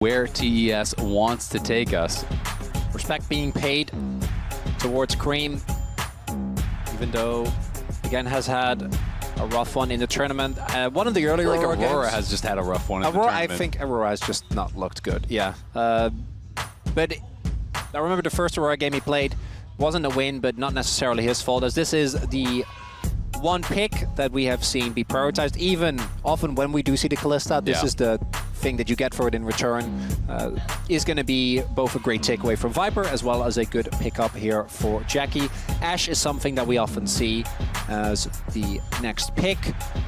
where TES wants to take us. Respect being paid towards Cream, even though, again, has had a rough one in the tournament. One of the earlier Aurora games, has just had a rough one in the tournament. I think Aurora has just not looked good, yeah. But I remember the first Aurora game he played wasn't a win, but not necessarily his fault, as this is the one pick that we have seen be prioritized. Even often when we do see the Kalista, this is the thing that you get for it in return. Is going to be both a great takeaway from Viper as well as a good pickup here for Jackie. Ashe is something that we often see as the next pick,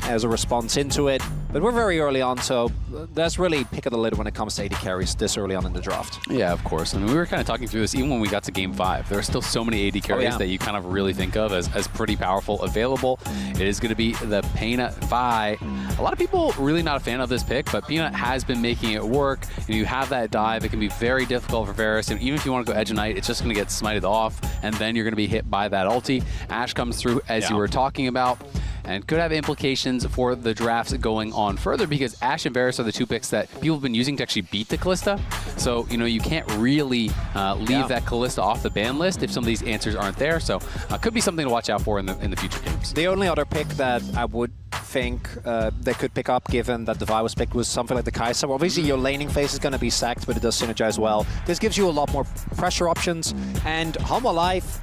as a response into it. But we're very early on, so that's really pick of the lid when it comes to AD carries this early on in the draft. Yeah, of course. I mean, we were kind of talking through this even when we got to Game 5. There are still so many AD carries that you kind of really think of as pretty powerful available. It is going to be the Peanut Vi. A lot of people really not a fan of this pick, but Peanut has been making it work. And you have that dive, it can be very difficult for Varus. And even if you want to go Edge of Night, it's just going to get smited off, and then you're going to be hit by that ulti. Ashe comes through, as you were talking about, and could have implications for the drafts going on further, because Ashe and Varus are the two picks that people have been using to actually beat the Kalista. So, you know, you can't really leave that Kalista off the ban list if some of these answers aren't there. So, could be something to watch out for in the future games. The only other pick that I would think they could pick up, given that the Vi was picked, was something like the Kai'Sa. Obviously, your laning phase is going to be sacked, but it does synergize well. This gives you a lot more pressure options. And HANWHA Life,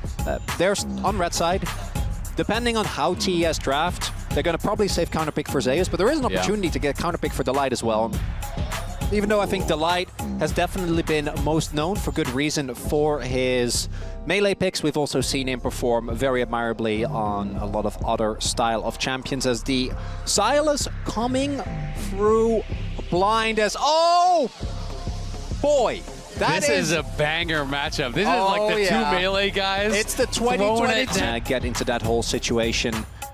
there's on red side, depending on how TES draft, they're going to probably save counterpick for Zeus, but there is an opportunity to get counterpick for Delight as well. Even though I think Delight has definitely been most known for good reason for his melee picks, we've also seen him perform very admirably on a lot of other style of champions, as the Silas coming through blind as... Oh! Boy! This is a banger matchup. This is like the two melee guys. It's the 2022. Get into that whole situation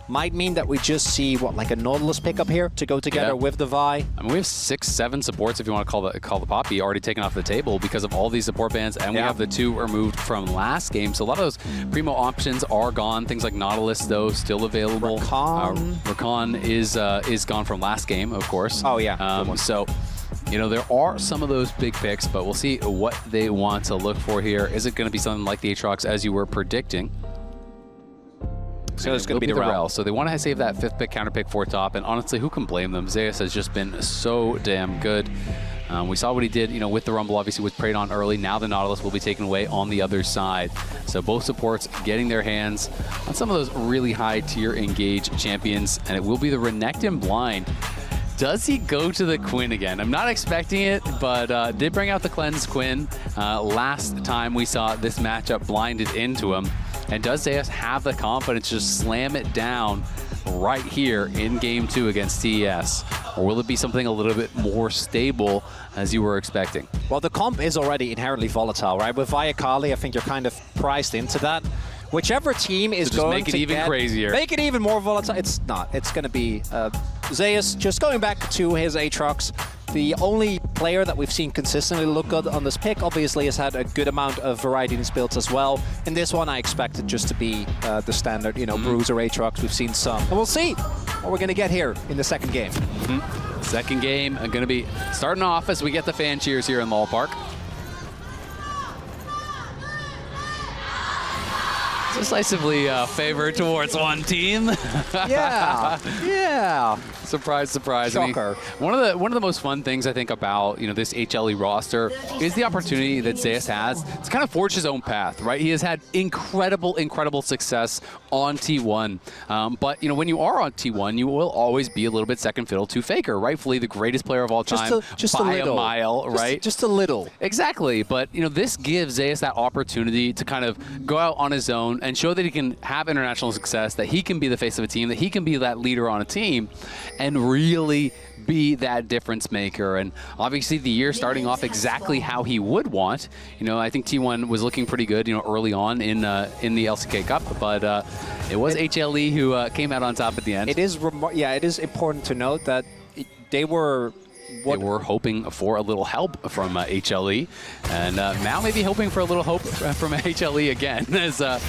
might mean that we just see, what, like a Nautilus pickup here to go together with the Vi. I mean, we have 6, 7 supports, if you want to call the Poppy, already taken off the table because of all these support bans, and we have the 2 removed from last game. So a lot of those primo options are gone. Things like Nautilus, though, still available. Rakan is gone from last game, of course. Oh, yeah. So, you know, there are some of those big picks, but we'll see what they want to look for here. Is it going to be something like the Aatrox, as you were predicting? So it's going to be the Rel. So they want to save that 5th pick, counter pick for top, and honestly, who can blame them? Zeus has just been so damn good. We saw what he did, you know, with the Rumble, obviously, was preyed on early. Now the Nautilus will be taken away on the other side. So both supports getting their hands on some of those really high-tier engage champions, and it will be the Renekton blind. Does he go to the Quinn again? I'm not expecting it, but did bring out the Cleanse Quinn. Last time we saw this matchup blinded into him. And does Zeus have the confidence to just slam it down right here in Game 2 against TES? Or will it be something a little bit more stable as you were expecting? Well, the comp is already inherently volatile, right? With Viacali, I think you're kind of priced into that. Whichever team is going to make it even crazier. Make it even more volatile. It's not. It's going to be Zeus. Just going back to his Aatrox, the only player that we've seen consistently look good on this pick, obviously, has had a good amount of variety in his builds as well. In this one, I expect it just to be the standard, you know, Bruiser Aatrox. We've seen some. And we'll see what we're going to get here in the second game. Second game, going to be starting off as we get the fan cheers here in Lol Park. Decisively favored towards one team. Yeah. Surprise, surprise. Shocker. I mean, one of the most fun things I think about, you know, this HLE roster is the opportunity that Zeus has to kind of forge his own path, right? He has had incredible success on T1. But, you know, when you are on T1, you will always be a little bit second fiddle to Faker, rightfully the greatest player of all time just by a little. A mile, right? Just a little. Exactly. But, you know, this gives Zeus that opportunity to kind of go out on his own and show that he can have international success, that he can be the face of a team, that he can be that leader on a team, and really be that difference maker. And obviously the year starting off exactly how he would want. You know, I think T1 was looking pretty good, you know, early on in the LCK Cup, but it was HLE who came out on top at the end. It is, it is important to note that they were They were hoping for a little help from HLE, and now maybe hoping for a little hope from HLE again, as they're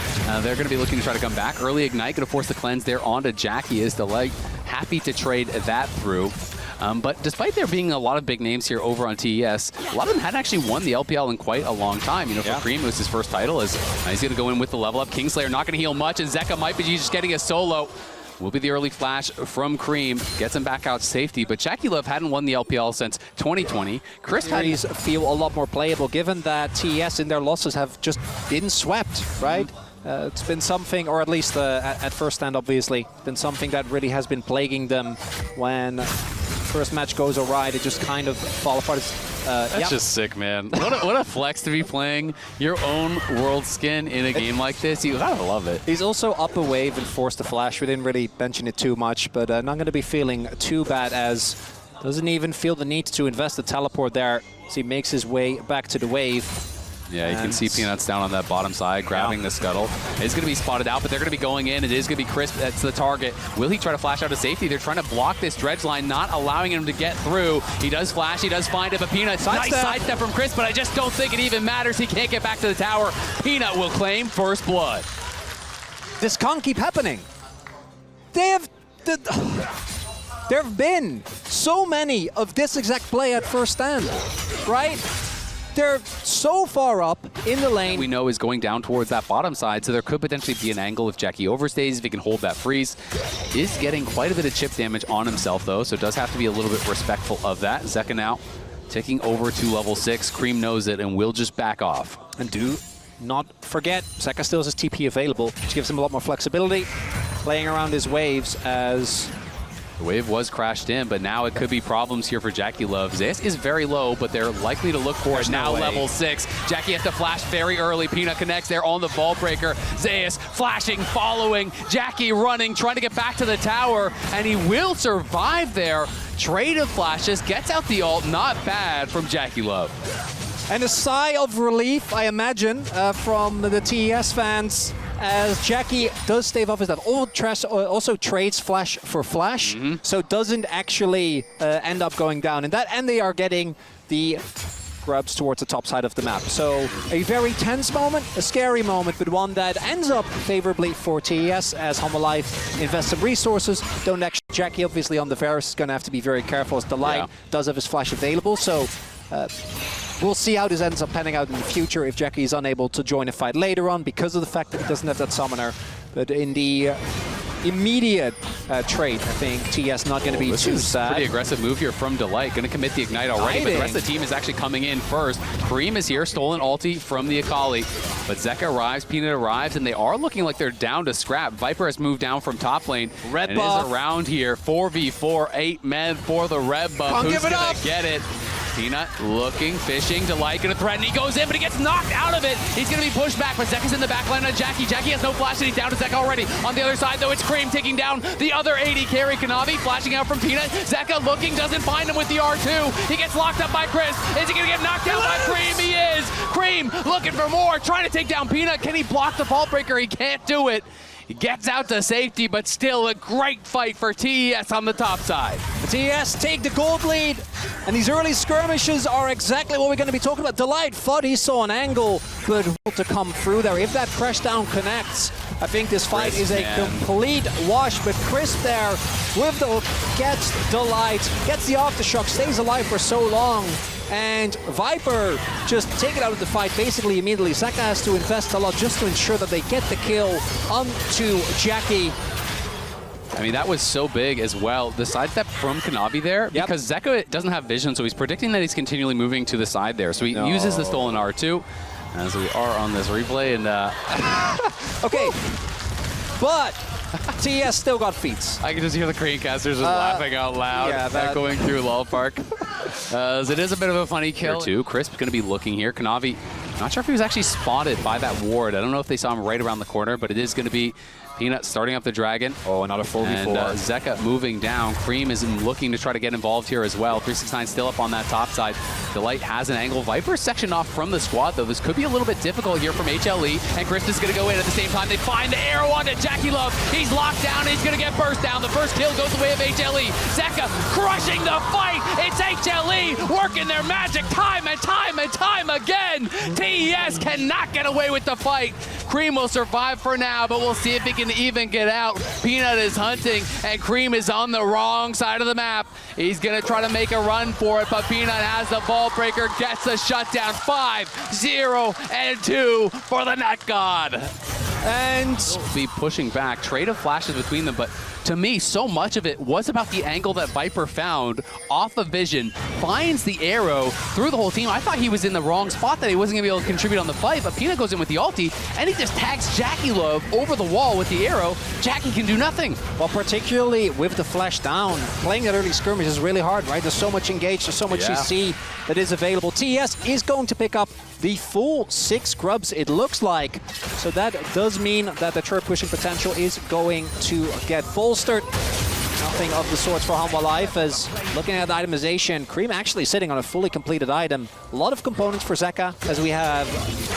going to be looking to try to come back. Early Ignite, going to force the cleanse there onto Jackie. Is the leg happy to trade that through. But despite there being a lot of big names here over on TES, a lot of them hadn't actually won the LPL in quite a long time. You know, for Cream, it was his first title. He's going to go in with the level up. Kingslayer not going to heal much, and Zeka might be just getting a solo. Will be the early flash from Cream. Gets him back out safety. But Jackie Love hadn't won the LPL since 2020. Chris series feel a lot more playable, given that TES in their losses have just been swept, right? It's been something, or at least at first stand, obviously, been something that really has been plaguing them. When first match goes awry, they just kind of fall apart. That's just sick, man. What a flex to be playing your own world skin in a game like this. You gotta love it. He's also up a wave and forced to flash. We didn't really mention it too much, but not going to be feeling too bad, as doesn't even feel the need to invest the teleport there as he makes his way back to the wave. Yeah, you can see Peanuts down on that bottom side, grabbing the scuttle. It's going to be spotted out, but they're going to be going in. It is going to be Crisp. That's the target. Will he try to flash out of safety? They're trying to block this dredge line, not allowing him to get through. He does flash. He does find it, but Peanuts, nice sidestep from Crisp, but I just don't think it even matters. He can't get back to the tower. Peanut will claim first blood. This can't keep happening. There have been so many of this exact play at first stand, right? They're so far up in the lane. We know is going down towards that bottom side, so there could potentially be an angle if Jackie overstays, if he can hold that freeze. Is getting quite a bit of chip damage on himself, though, so does have to be a little bit respectful of that. Zeka now taking over to level 6. Cream knows it and will just back off. And do not forget, Zeka still has his TP available, which gives him a lot more flexibility, playing around his waves as... The wave was crashed in, but now it could be problems here for Jackie Love. Zeus is very low, but they're likely to look for it now. Level 6. Jackie has to flash very early. Peanut connects there on the ball breaker. Zeus flashing, following. Jackie running, trying to get back to the tower, and he will survive there. Trade of flashes, gets out the ult. Not bad from Jackie Love. And a sigh of relief, I imagine, from the TES fans, as Jackie does stave off his death. Also trades flash for flash, so doesn't actually end up going down. And they are getting the grubs towards the top side of the map. So a very tense moment, a scary moment, but one that ends up favorably for TES as HANWHA Life invests some resources. Don't actually, Jackie obviously on the Varus is going to have to be very careful, as Delight does have his flash available. So we'll see how this ends up panning out in the future if Jackie is unable to join a fight later on because of the fact that he doesn't have that summoner. But in the immediate trade, I think TES not going to be too sad. Pretty aggressive move here from Delight. Going to commit the Ignite already, but the rest of the team is actually coming in first. Kareem is here, stolen ulti from the Akali. But Zeka arrives, Peanut arrives, and they are looking like they're down to scrap. Viper has moved down from top lane. Red buff is around here. 4v4, 8 men for the red buff. Who's going to get it? Peanut looking, fishing, Delight gonna threaten. He goes in, but he gets knocked out of it. He's gonna be pushed back, but Zeka's in the back line on Jackie. Jackie has no flash, and he's down to Zeka already. On the other side, though, it's Cream taking down the other 80 carry. Kanavi flashing out from Peanut. Zeka looking, doesn't find him with the R2. He gets locked up by Chris. Is he gonna get knocked out by Cream? He is. Cream looking for more, trying to take down Peanut. Can he block the vault breaker? He can't do it. He gets out to safety, but still a great fight for TES on the top side. The TES take the gold lead, and these early skirmishes are exactly what we're going to be talking about. Delight thought he saw an angle, but to come through there. If that crash down connects, I think this fight is a complete wash. But Chris there with the hook gets Delight, gets the aftershock, stays alive for so long. And Viper just take it out of the fight basically immediately. Zeka has to invest a lot just to ensure that they get the kill onto Jackie. I mean, that was so big as well. The sidestep from Kanavi there, because Zeka doesn't have vision, so he's predicting that he's continually moving to the side there. So he uses the stolen R2, as we are on this replay. And okay, but TES still got feats. I can just hear the Cranecasters just laughing out loud, echoing through Lol Park. As it is a bit of a funny kill too. Crisp's going to be looking here. Kanavi, not sure if he was actually spotted by that ward. I don't know if they saw him right around the corner, but it is going to be Peanut starting up the Dragon. Oh, another 4v4. And Zeka moving down. Cream is looking to try to get involved here as well. 369 still up on that top side. Delight has an angle. Viper sectioned off from the squad, though. This could be a little bit difficult here from HLE. And Chris is going to go in at the same time. They find the arrow onto Jackie Love. He's locked down. He's going to get burst down. The first kill goes the way of HLE. Zeka crushing the fight. It's HLE working their magic time and time and time again. TES cannot get away with the fight. Cream will survive for now, but we'll see if he can can even get out. Peanut is hunting, and Cream is on the wrong side of the map. He's going to try to make a run for it, but Peanut has the ball breaker, gets the shutdown. 5, 0, and 2 for the Nut God. And Be pushing back. Trade of flashes between them, but to me, so much of it was about the angle that Viper found off of vision, finds the arrow through the whole team. I thought he was in the wrong spot, that he wasn't going to be able to contribute on the fight, but Peanut goes in with the ulti, and he just tags Jackie Love over the wall with the arrow. Jackie can do nothing. well, particularly with the flash down, playing that early skirmish is really hard, right? There's so much engaged, there's so much CC that is available. TES is going to pick up the full 6 grubs, it looks like. So that does mean that the turret pushing potential is going to get bolstered. Nothing of the sorts for HANWHA Life, as looking at the itemization, Cream actually sitting on a fully completed item. A lot of components for Zeka, as we have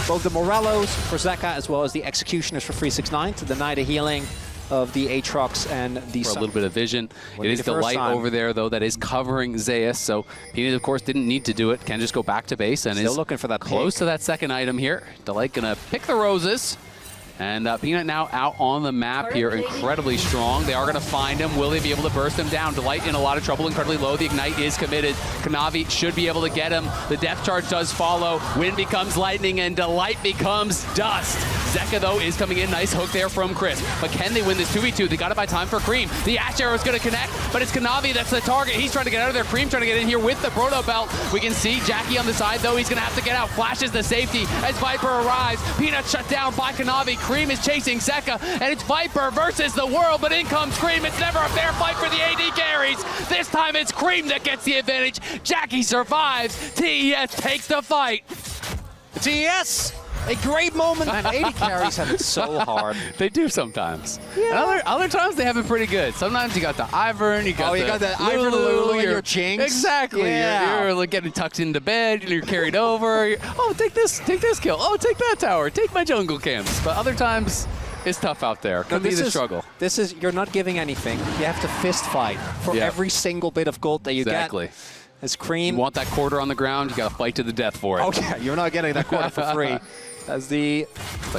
both the Morellos for Zeka as well as the Executioners for 369 to deny the healing of the Aatrox and the For a Sun. little bit of vision. Would It be is the the first light time. over there, though, that is covering Zeus. So Peanut, of course, didn't need to do it. Can just go back to base and Still is looking for that close pick. to that second item here. Delight gonna pick the roses. And Peanut now out on the map here, incredibly strong. They are going to find him. Will they be able to burst him down? Delight in a lot of trouble, incredibly low. The Ignite is committed. Kanavi should be able to get him. The depth charge does follow. Wind becomes lightning, and Delight becomes dust. Zeka, though, is coming in. Nice hook there from Chris. But can they win this 2v2? They got to buy time for Cream. The Ash Arrow is going to connect, but it's Kanavi that's the target. He's trying to get out of there. Cream trying to get in here with the Proto Belt. We can see Jackie on the side, though. He's going to have to get out. Flashes the safety as Viper arrives. Peanut shut down by Kanavi. Cream is chasing Zeka, and it's Viper versus the world, but in comes Cream. It's never a fair fight for the AD carries. This time it's Cream that gets the advantage. Jackie survives. TES takes the fight. TES! A great moment. 80 carries have it so hard. They do sometimes. Yeah. And other times they have it pretty good. Sometimes you got the Ivern, you got the Ivern, Lulu, and your Jinx. Exactly. Yeah. You're like getting tucked into bed, you're carried over. Oh, take this kill. Oh, take that tower. Take my jungle camps. But other times, it's tough out there. Could be the struggle. This is, you're not giving anything. You have to fist fight for every single bit of gold that you Exactly. get. As Cream. You want that quarter on the ground, you got to fight to the death for it. Okay, you're not getting that quarter for free. As the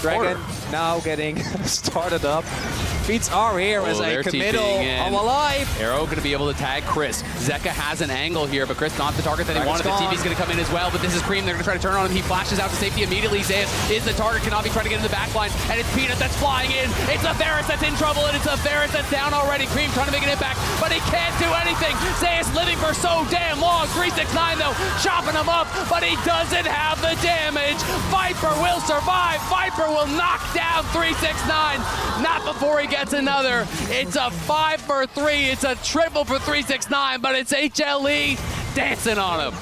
Dragon now getting started up. Feats are here as a committal of alive. Arrow going to be able to tag Chris. Zeka has an angle here, but Chris not the target that he wanted. The TV's going to come in as well, but this is Cream. They're going to try to turn on him. He flashes out to safety immediately. Zeus is the target. Kanavi trying to get in the back line, and it's Peanut that's flying in. It's a Varus that's in trouble, and it's a Varus that's down already. Cream trying to make an impact, but he can't do anything. Zeus living for so damn long. 369 though, chopping him up, but he doesn't have the damage. Viper will survive. Viper will knock down 369. Not before he gets another. It's a 5 for 3. It's a triple for 369, but it's HLE dancing on him.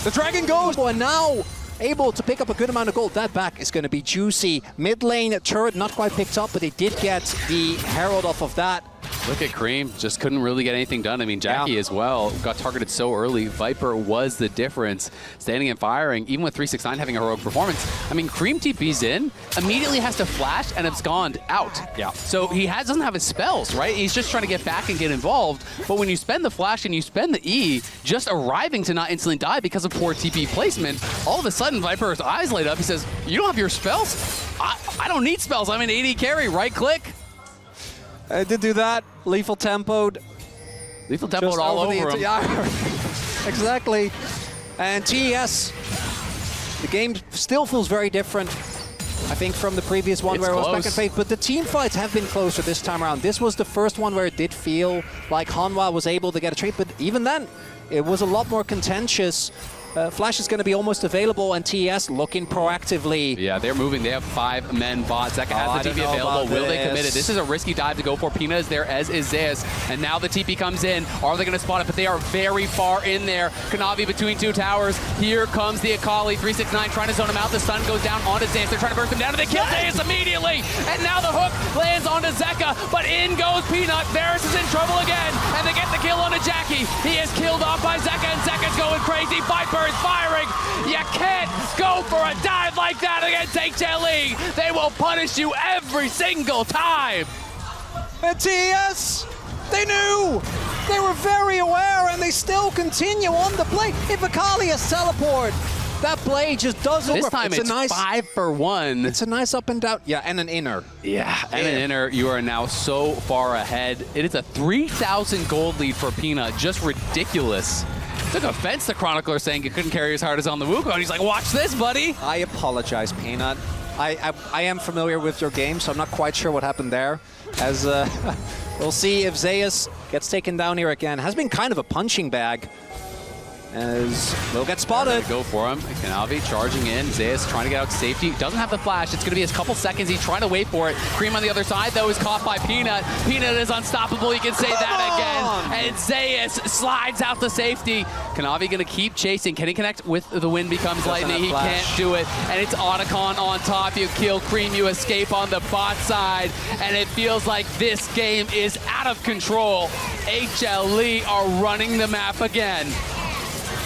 The Dragon goes, and now able to pick up a good amount of gold. That back is going to be juicy. Mid lane turret not quite picked up, but they did get the Herald off of that. Look at Cream, just couldn't really get anything done. I mean, Jackie as well got targeted so early. Viper was the difference, standing and firing, even with 369 having a heroic performance. I mean, Cream TP's in, immediately has to flash and abscond out. Yeah. So he doesn't have his spells, right? He's just trying to get back and get involved. But when you spend the flash and you spend the E, just arriving to not instantly die because of poor TP placement, all of a sudden Viper's eyes light up. He says, you don't have your spells? I don't need spells. I'm an AD carry. Right click. I did do that. Lethal tempoed. Lethal tempoed all over him. Yeah, exactly. And TES, the game still feels very different, I think, from the previous one where it was back and forth. But the team fights have been closer this time around. This was the first one where it did feel like HANWHA was able to get a trade, but even then, it was a lot more contentious. Flash is going to be almost available, and TES looking proactively. Yeah, they're moving. They have 5-men bot. Zeka has the TP available. Will they commit it? This is a risky dive to go for. Peanut is there, as is Zeus. And now the TP comes in. Are they going to spot it? But they are very far in there. Kanavi between two towers. Here comes the Akali. 369 trying to zone him out. The stun goes down onto Zeus. They're trying to burst him down, and they kill Zeus immediately. And now the hook lands onto Zeka, but in goes Peanut. Varus is in trouble again, and they get the kill onto Jackie. He is killed off by Zeka, and Zeka's going crazy. Viper is firing. You can't go for a dive like that against HLE. They will punish you every single time. And TES, they knew. They were very aware, and they still continue on the play. If Akali has teleport, That play just doesn't This work. time it's 5 for 1. It's a nice up and down. Yeah, and an inner. Yeah, and an inner. You are now so far ahead. It is a 3,000 gold lead for Peanut. Just ridiculous. Took offense to Chronicler saying he couldn't carry as hard as on the Wukong. He's like, watch this, buddy. I apologize, Peanut. I am familiar with your game, so I'm not quite sure what happened there. As we'll see if Zeus gets taken down here again. Has been kind of a punching bag. As will get spotted. Go for him. Kanavi charging in. Zeus trying to get out to safety. Doesn't have the flash. It's going to be a couple seconds. He's trying to wait for it. Cream on the other side, though, is caught by Peanut. Peanut is unstoppable. You can say that again. And Zeus slides out to safety. Kanavi going to keep chasing. Can he connect with the wind becomes lightning? He can't do it. And it's Otacon on top. You kill Cream. You escape on the bot side. And it feels like this game is out of control. HLE are running the map again.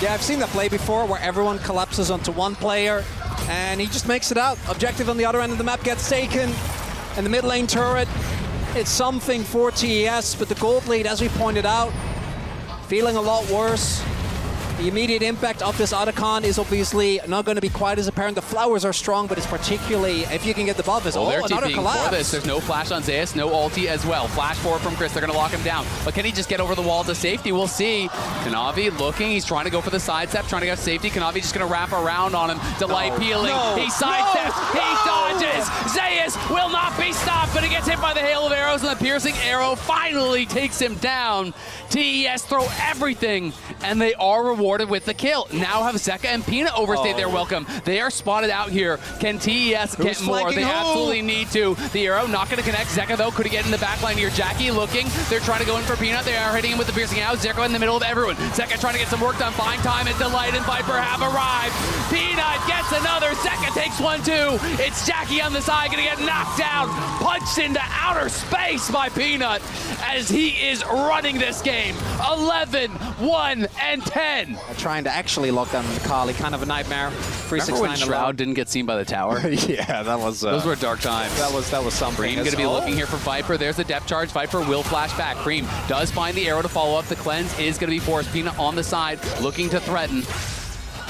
Yeah, I've seen that play before where everyone collapses onto one player and he just makes it out. Objective on the other end of the map gets taken. And the mid lane turret, it's something for TES, but the gold lead, as we pointed out, feeling a lot worse. The immediate impact of this Otacon is obviously not going to be quite as apparent. The flowers are strong, but it's particularly, if you can get the buff, is they're another TPing collapse. for this. There's no flash on Zeus, no ulti as well. Flash forward from Chris, they're going to lock him down. But can he just get over the wall to safety? We'll see. Kanavi looking, he's trying to go for the sidestep, trying to get safety. Kanavi just going to wrap around on him. Delight peeling, he sidesteps, he dodges. Zeus will not be stopped, but he gets hit by the hail of arrows, and the piercing arrow finally takes him down. TES throw everything, and they are rewarded with the kill. Now have Zeka and Peanut overstayed their welcome. They are spotted out here. Can TES get more? They absolutely need to. The arrow not going to connect. Zeka, though, could he get in the backline here? Jackie looking. They're trying to go in for Peanut. They are hitting him with the piercing arrow. Zeka in the middle of everyone. Zeka trying to get some work done. Fine time, and Delight and Viper have arrived. Peanut gets another. Zeka takes one, too. It's Jackie on the side, going to get knocked down. Punched into outer space by Peanut as he is running this game. 11, 1, and 10. Trying to actually lock down Kali, kind of a nightmare. 369 Remember when Shroud didn't get seen by the tower? Yeah, that was... Those were dark times. That was something. Cream going to be looking here for Viper. There's the depth charge. Viper will flash back. Cream does find the arrow to follow up. The cleanse is going to be forced. Peanut on the side, looking to threaten.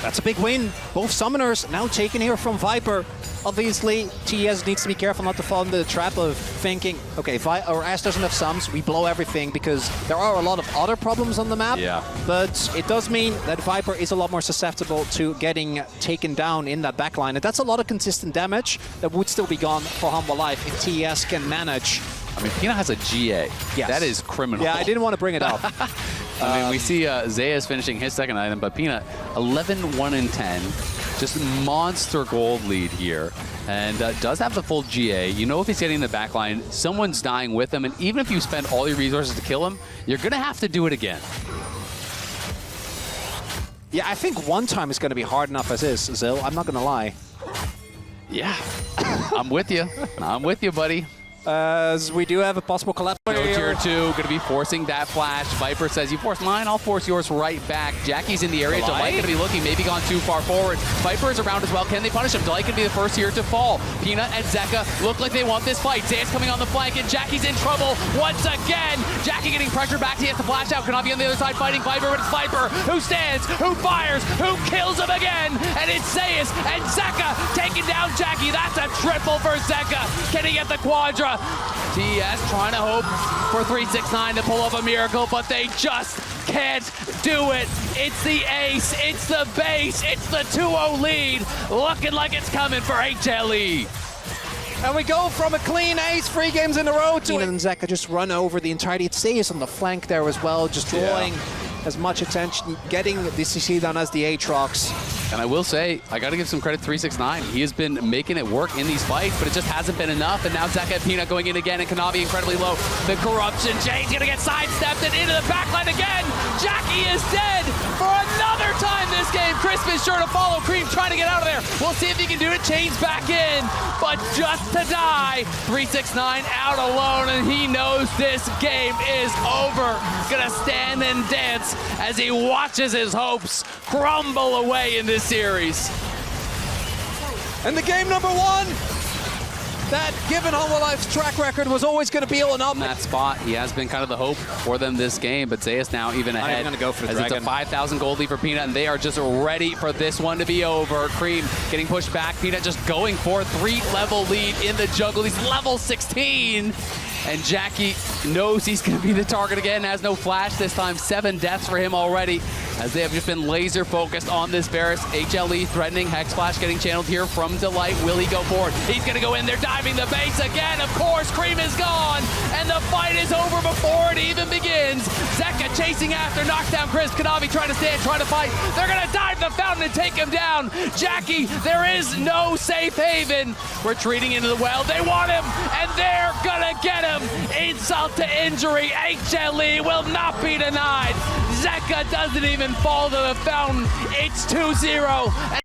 That's a big win. Both summoners now taken here from Viper. Obviously, TES needs to be careful not to fall into the trap of thinking, okay, if Ash doesn't have sums, we blow everything, because there are a lot of other problems on the map. Yeah. But it does mean that Viper is a lot more susceptible to getting taken down in that backline. And that's a lot of consistent damage that would still be gone for HANWHA Life if TES can manage. I mean, Peanut has a GA. Yes. That is criminal. Yeah, I didn't want to bring it up. I mean, we see Zeus finishing his second item, but Peanut, 11, 1, and 10. Just monster gold lead here. And does have the full GA. You know if he's getting in the back line, someone's dying with him. And even if you spend all your resources to kill him, you're going to have to do it again. Yeah, I think one time is going to be hard enough as is, Zil. I'm not going to lie. Yeah, I'm with you. I'm with you, buddy. As we do have a possible collapse. No tier 2, going to be forcing that flash. Viper says, you force mine, I'll force yours right back. Jackie's in the area. Delight going to be looking, maybe gone too far forward. Viper is around as well. Can they punish him? Delight can be the first here to fall. Peanut and Zeka look like they want this fight. Zeus coming on the flank, and Jackie's in trouble once again. Jackie getting pressure back. He has to flash out. Kanavi on the other side fighting Viper, but it's Viper who stands, who fires, who kills him again. And it's Zeus and Zeka taking down Jackie. That's a triple for Zeka. Can he get the quadra? TES trying to hope for 369 to pull off a miracle, but they just can't do it. It's the ace, it's the base, it's the 2-0 lead, looking like it's coming for HLE. And we go from a clean ace, 3 games in a row, to and Zeka just run over the entirety. It stays on the flank there as well, just drawing as much attention, getting the CC done as the Aatrox. And I will say, I got to give some credit to 369. He has been making it work in these fights, but it just hasn't been enough. And now Zeka and Peanut going in again, and Kanavi incredibly low. The corruption, Jade's going to get sidestepped and into the backline again. Jackie is dead for another time this game. Crisp is sure to follow. Cream trying to get out of there. We'll see if he can do it. Chains back in, but just to die. 369 out alone, and he knows this game is over. Gonna stand and dance as he watches his hopes crumble away in this series. And the game number 1 that, given HANWHA Life's track record, was always going to be able to in that spot. He has been kind of the hope for them this game, but Zeus now even ahead. I'm going to go for the as dragon. it's a 5,000 gold lead for Peanut, and they are just ready for this one to be over. Cream getting pushed back. Peanut just going for a 3-level lead in the jungle. He's level 16. And Jackie knows he's going to be the target again. Has no flash this time. 7 deaths for him already, as they have just been laser focused on this Varus. HLE threatening. Hex Flash getting channeled here from Delight. Will he go forward? He's going to go in there, diving the base again. Of course, Cream is gone, and the fight is over before it even begins. Zeka chasing after, knocks down Chris. Kanavi trying to stand, trying to fight. They're going to dive the fountain and take him down. Jackie, there is no safe haven. Retreating into the well. They want him, and they're going to get him. Insult to injury. HLE will not be denied. Zeka doesn't even fall to the fountain. It's 2-0.